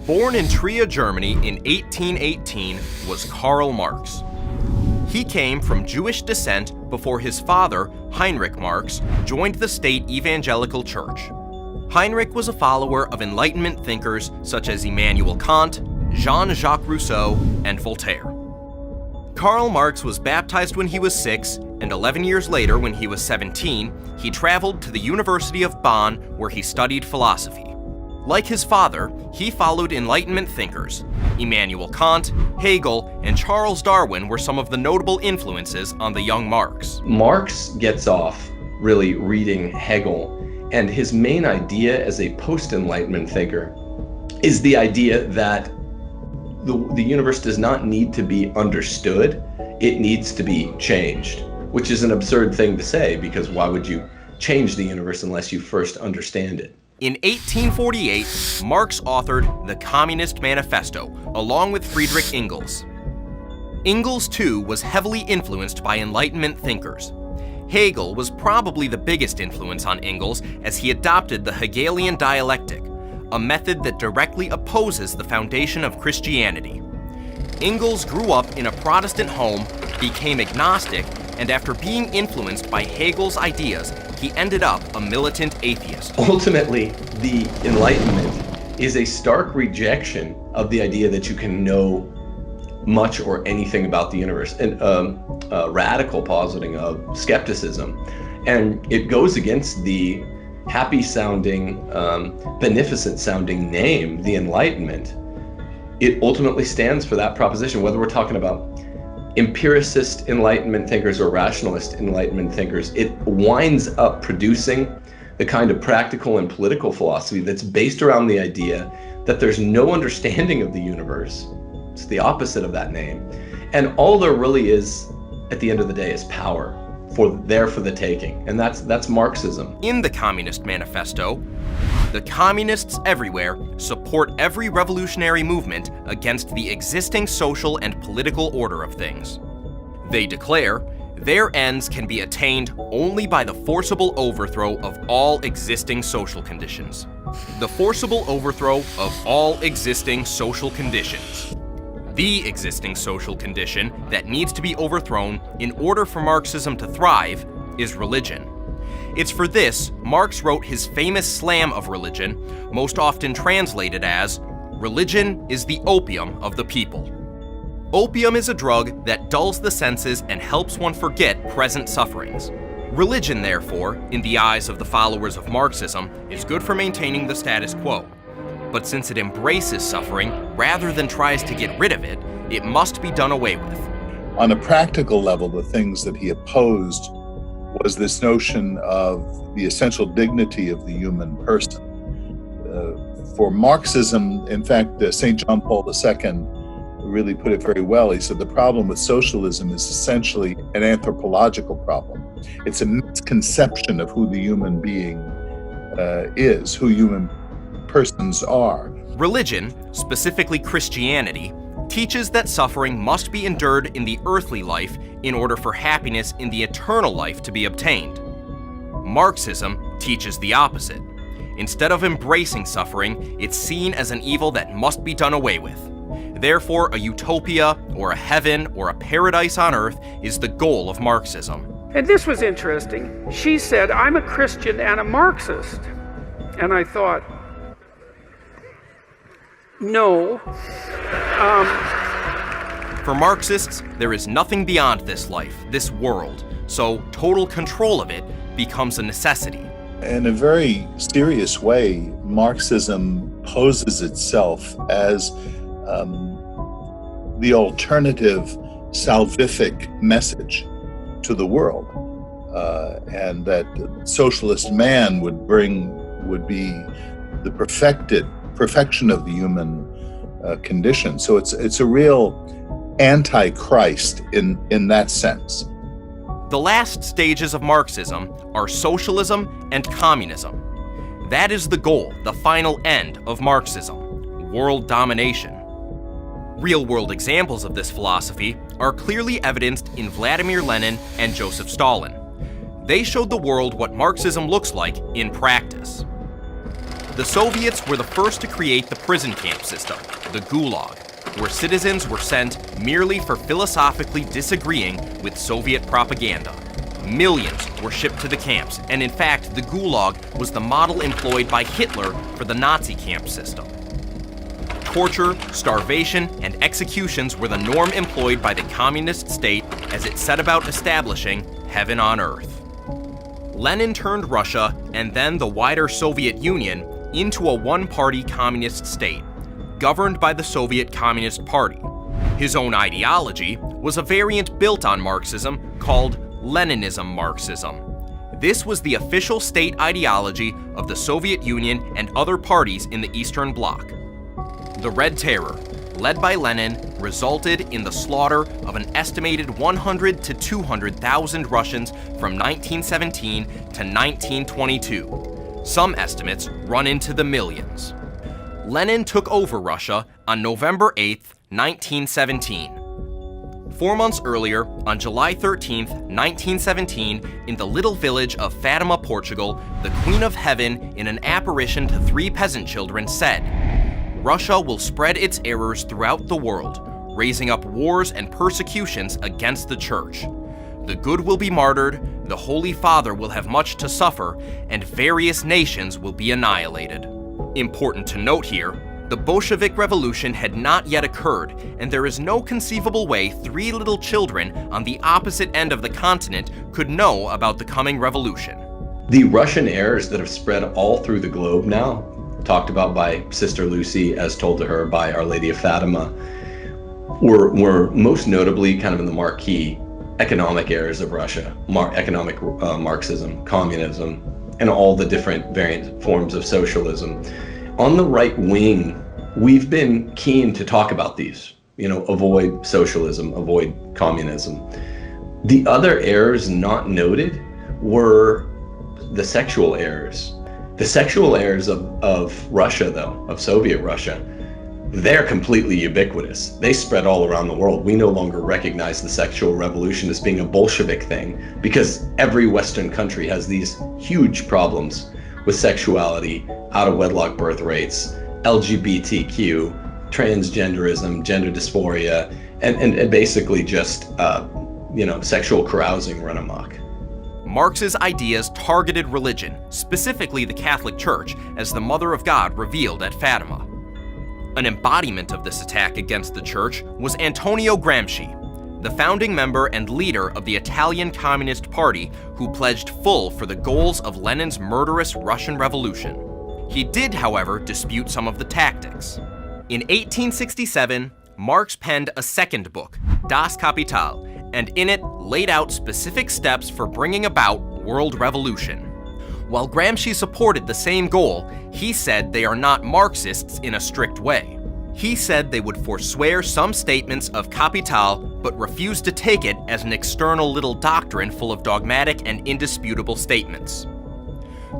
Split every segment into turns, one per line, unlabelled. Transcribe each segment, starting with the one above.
Born in Trier, Germany in 1818 was Karl Marx. He came from Jewish descent before his father, Heinrich Marx, joined the state evangelical church. Heinrich was a follower of Enlightenment thinkers such as Immanuel Kant, Jean-Jacques Rousseau, and Voltaire. Karl Marx was baptized when he was 6, and 11 years later, when he was 17, he traveled to the University of Bonn, where he studied philosophy. Like his father, he followed Enlightenment thinkers. Immanuel Kant, Hegel, and Charles Darwin were some of the notable influences on the young Marx.
Marx gets off really reading Hegel, and his main idea as a post-Enlightenment thinker is the idea that the universe does not need to be understood, it needs to be changed, which is an absurd thing to say, because why would you change the universe unless you first understand it?
In 1848, Marx authored the Communist Manifesto, along with Friedrich Engels. Engels, too, was heavily influenced by Enlightenment thinkers. Hegel was probably the biggest influence on Engels, as he adopted the Hegelian dialectic, a method that directly opposes the foundation of Christianity. Engels grew up in a Protestant home, became agnostic, and after being influenced by Hegel's ideas, he ended up a militant atheist.
Ultimately, the Enlightenment is a stark rejection of the idea that you can know much or anything about the universe, and a radical positing of skepticism. And it goes against the happy-sounding, beneficent-sounding name, the Enlightenment. It ultimately stands for that proposition, whether we're talking about empiricist Enlightenment thinkers or rationalist Enlightenment thinkers. It winds up producing the kind of practical and political philosophy that's based around the idea that there's no understanding of the universe. It's the opposite of that name. And all there really is, at the end of the day, is power for the taking. And that's Marxism.
In the Communist Manifesto, the communists everywhere support every revolutionary movement against the existing social and political order of things. They declare their ends can be attained only by the forcible overthrow of all existing social conditions. The forcible overthrow of all existing social conditions. The existing social condition that needs to be overthrown in order for Marxism to thrive is religion. It's for this Marx wrote his famous slam of religion, most often translated as, "Religion is the opium of the people." Opium is a drug that dulls the senses and helps one forget present sufferings. Religion, therefore, in the eyes of the followers of Marxism, is good for maintaining the status quo. But since it embraces suffering rather than tries to get rid of it, it must be done away with.
On a practical level, the things that he opposed was this notion of the essential dignity of the human person. For Marxism, in fact, St. John Paul II really put it very well. He said the problem with socialism is essentially an anthropological problem. It's a misconception of who the human being is, who human persons are.
Religion, specifically Christianity, teaches that suffering must be endured in the earthly life in order for happiness in the eternal life to be obtained. Marxism teaches the opposite. Instead of embracing suffering, it's seen as an evil that must be done away with. Therefore, a utopia, or a heaven, or a paradise on earth is the goal of Marxism.
And this was interesting. She said, "I'm a Christian and a Marxist." And I thought, no.
For Marxists, there is nothing beyond this life, this world, so total control of it becomes a necessity.
In a very serious way, Marxism poses itself as the alternative salvific message to the world, and that socialist man would be the perfection of the human condition. So it's a real anti-Christ in that sense.
The last stages of Marxism are socialism and communism. That is the goal, the final end of Marxism, world domination. Real-world examples of this philosophy are clearly evidenced in Vladimir Lenin and Joseph Stalin. They showed the world what Marxism looks like in practice. The Soviets were the first to create the prison camp system, the Gulag, where citizens were sent merely for philosophically disagreeing with Soviet propaganda. Millions were shipped to the camps, and in fact, the Gulag was the model employed by Hitler for the Nazi camp system. Torture, starvation, and executions were the norm employed by the communist state as it set about establishing heaven on earth. Lenin turned Russia, and then the wider Soviet Union, into a one-party communist state, governed by the Soviet Communist Party. His own ideology was a variant built on Marxism called Leninism Marxism. This was the official state ideology of the Soviet Union and other parties in the Eastern Bloc. The Red Terror, led by Lenin, resulted in the slaughter of an estimated 100 to 200,000 Russians from 1917 to 1922. Some estimates run into the millions. Lenin took over Russia on November 8, 1917. 4 months earlier, on July 13, 1917, in the little village of Fatima, Portugal, the Queen of Heaven, in an apparition to 3 peasant children, said, "Russia will spread its errors throughout the world, raising up wars and persecutions against the Church. The good will be martyred, the Holy Father will have much to suffer, and various nations will be annihilated." Important to note here, the Bolshevik Revolution had not yet occurred, and there is no conceivable way 3 little children on the opposite end of the continent could know about the coming revolution.
The Russian errors that have spread all through the globe now, talked about by Sister Lucy, as told to her by Our Lady of Fatima, were most notably kind of in the marquee economic errors of Russia, economic Marxism, communism, and all the different variant forms of socialism. On the right wing, we've been keen to talk about these, avoid socialism, avoid communism. The other errors not noted were the sexual errors. The sexual errors of Russia, though, of Soviet Russia, they're completely ubiquitous. They spread all around the world. We no longer recognize the sexual revolution as being a Bolshevik thing because every Western country has these huge problems with sexuality, out-of-wedlock birth rates, LGBTQ, transgenderism, gender dysphoria, and basically just, sexual carousing run amok.
Marx's ideas targeted religion, specifically the Catholic Church, as the Mother of God revealed at Fatima. An embodiment of this attack against the Church was Antonio Gramsci, the founding member and leader of the Italian Communist Party who pledged full for the goals of Lenin's murderous Russian Revolution. He did, however, dispute some of the tactics. In 1867, Marx penned a second book, Das Kapital, and in it laid out specific steps for bringing about world revolution. While Gramsci supported the same goal, he said they are not Marxists in a strict way. He said they would forswear some statements of Capital, but refused to take it as an external little doctrine full of dogmatic and indisputable statements.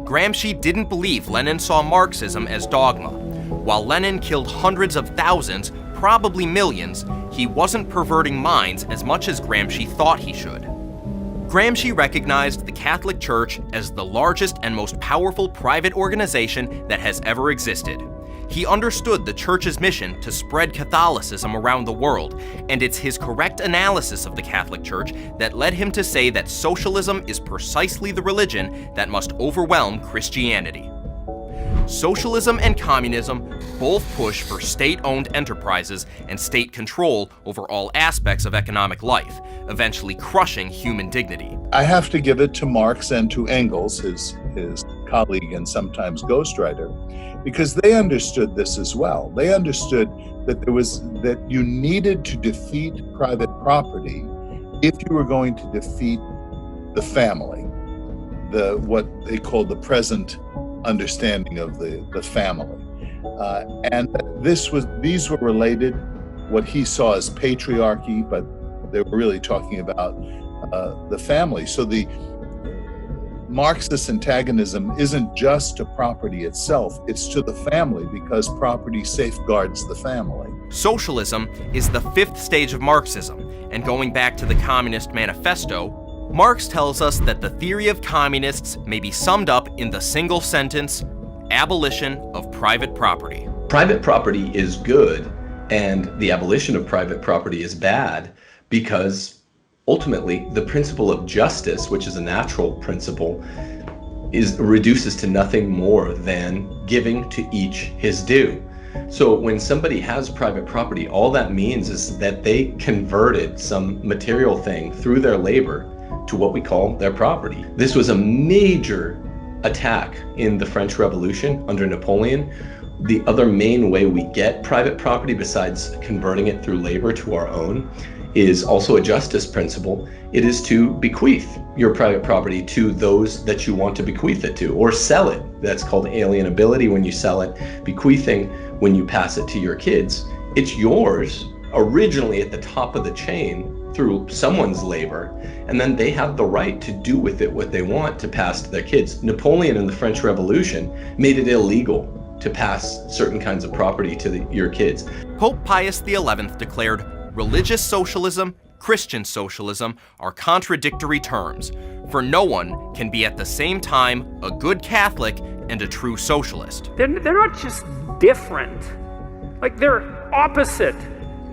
Gramsci didn't believe Lenin saw Marxism as dogma. While Lenin killed hundreds of thousands, probably millions, he wasn't perverting minds as much as Gramsci thought he should. Gramsci recognized the Catholic Church as the largest and most powerful private organization that has ever existed. He understood the Church's mission to spread Catholicism around the world, and it's his correct analysis of the Catholic Church that led him to say that socialism is precisely the religion that must overwhelm Christianity. Socialism and communism both push for state-owned enterprises and state control over all aspects of economic life, eventually crushing human dignity.
I have to give it to Marx and to Engels, his colleague and sometimes ghostwriter, because they understood this as well. They understood that you needed to defeat private property if you were going to defeat the family, what they called the present understanding of the family, and these were related. What he saw as patriarchy, but they were really talking about the family. So the Marxist antagonism isn't just to property itself, it's to the family, because property safeguards the family.
Socialism is the 5th stage of Marxism, and going back to the Communist Manifesto, Marx tells us that the theory of communists may be summed up in the single sentence, abolition of private property.
Private property is good, and the abolition of private property is bad because ultimately the principle of justice, which is a natural principle, reduces to nothing more than giving to each his due. So when somebody has private property, all that means is that they converted some material thing through their labor to what we call their property. This was a major attack in the French Revolution under Napoleon. The other main way we get private property, besides converting it through labor to our own, is also a justice principle. It is to bequeath your private property to those that you want to bequeath it to, or sell it. That's called alienability when you sell it. Bequeathing when you pass it to your kids. It's yours originally at the top of the chain through someone's labor, and then they have the right to do with it what they want to pass to their kids. Napoleon in the French Revolution made it illegal to pass certain kinds of property to your kids.
Pope Pius XI declared religious socialism, Christian socialism are contradictory terms, for no one can be at the same time a good Catholic and a true socialist.
They're not just different, like they're opposite.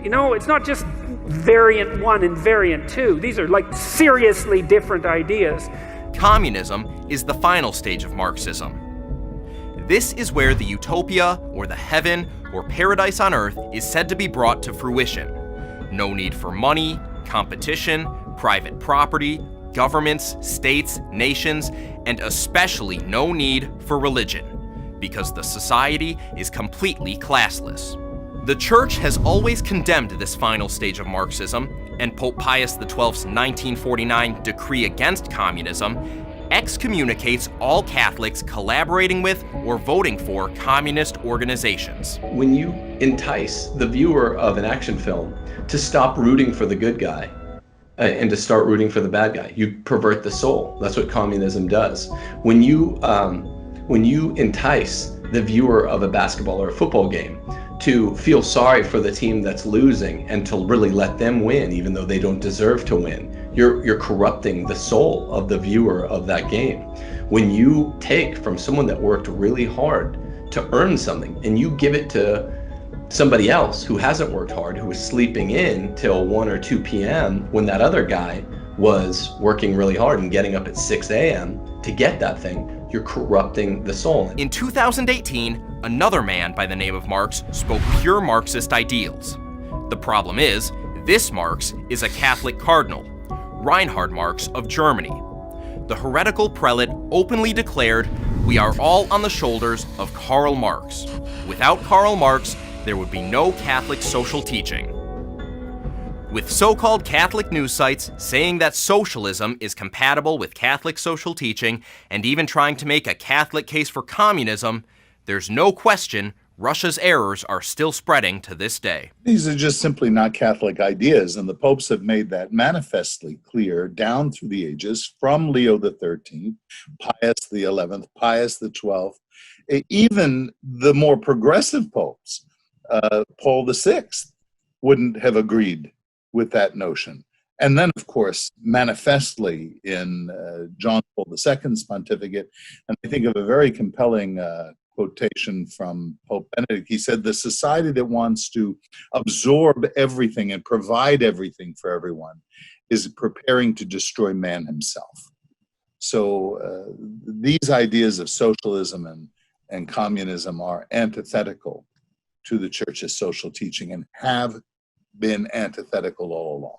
You know, it's not just variant 1 and variant 2. These are like seriously different ideas.
Communism is the final stage of Marxism. This is where the utopia, or the heaven, or paradise on earth is said to be brought to fruition. No need for money, competition, private property, governments, states, nations, and especially no need for religion, because the society is completely classless. The Church has always condemned this final stage of Marxism, and Pope Pius XII's 1949 decree against communism excommunicates all Catholics collaborating with or voting for communist organizations.
When you entice the viewer of an action film to stop rooting for the good guy and to start rooting for the bad guy, you pervert the soul. That's what communism does. When you entice the viewer of a basketball or a football game to feel sorry for the team that's losing and to really let them win even though they don't deserve to win, you're corrupting the soul of the viewer of that game. When you take from someone that worked really hard to earn something and you give it to somebody else who hasn't worked hard, who was sleeping in till 1 or 2 p.m. when that other guy was working really hard and getting up at 6 a.m. to get that thing, you're corrupting the soul.
In 2018, another man by the name of Marx spoke pure Marxist ideals. The problem is, this Marx is a Catholic cardinal, Reinhard Marx of Germany. The heretical prelate openly declared, "We are all on the shoulders of Karl Marx. Without Karl Marx, there would be no Catholic social teaching." With so-called Catholic news sites saying that socialism is compatible with Catholic social teaching and even trying to make a Catholic case for communism, there's no question Russia's errors are still spreading to this day.
These are just simply not Catholic ideas, and the popes have made that manifestly clear down through the ages, from Leo XIII, Pius XI, Pius XII, even the more progressive popes, Paul VI, wouldn't have agreed with that notion. And then, of course, manifestly in John Paul II's pontificate, and I think of a very compelling quotation from Pope Benedict. He said, "The society that wants to absorb everything and provide everything for everyone is preparing to destroy man himself." So these ideas of socialism and communism are antithetical to the Church's social teaching and have been antithetical all along.